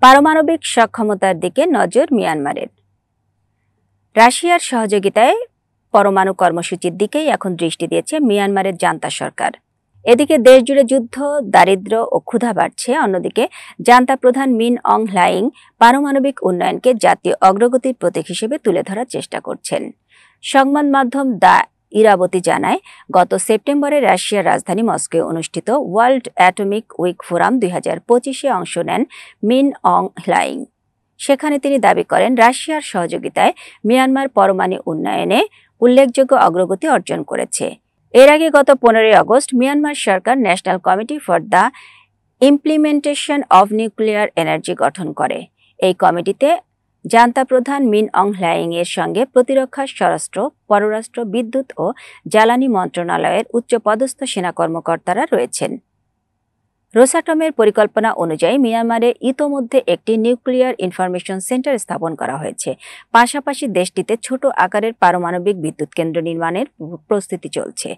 পারমাণবিক সক্ষমতার দিকে নজর মিয়ানমারের। রাশিয়ার সহযোগিতায় পরমাণু কর্মসূচির দিকেই এখন দৃষ্টি দিয়েছে মিয়ানমারের জান্তা সরকার। এদিকে দেশজুড়ে যুদ্ধ, দারিদ্র্য ও ক্ষুধা বাড়ছে। অন্যদিকে জান্তা প্রধান মিন অং হ্লাইং পারমাণবিক উন্নয়নকে জাতীয় অগ্রগতির প্রতীক হিসেবে তুলে ধরার চেষ্টা করছেন। সংবাদ মাধ্যম দ্য ইরাবতী জানায়, গত সেপ্টেম্বরে রাশিয়ার রাজধানী মস্কোয় অনুষ্ঠিত ওয়ার্ল্ড অ্যাটমিক উইক ফোরাম 2025-এ অংশ নেন মিন অং হ্লাইং। সেখানে তিনি দাবি করেন, রাশিয়ার সহযোগিতায় মিয়ানমার পরমাণু উন্নয়নে উল্লেখযোগ্য অগ্রগতি অর্জন করেছে। এর আগে গত 15 August Myanmar Sarkar national committee for the implementation of nuclear energy গঠন করে। এই কমিটিতে জান্তা প্রধান মিন অং হ্লাইং এর সঙ্গে প্রতিরক্ষা, স্বরাষ্ট্র, পররাষ্ট্র, বিদ্যুৎ ও জ্বালানি মন্ত্রণালয়ের উচ্চপদস্থ সেনা কর্মকর্তারা রয়েছেন। রোসাটমের পরিকল্পনা অনুযায়ী মিয়ানমারে ইতোমধ্যে একটি নিউক্লিয়ার ইনফরমেশন সেন্টার স্থাপন করা হয়েছে। পাশাপাশি দেশটিতে ছোট আকারের পারমাণবিক বিদ্যুৎ কেন্দ্র নির্মাণের প্রস্তুতি চলছে।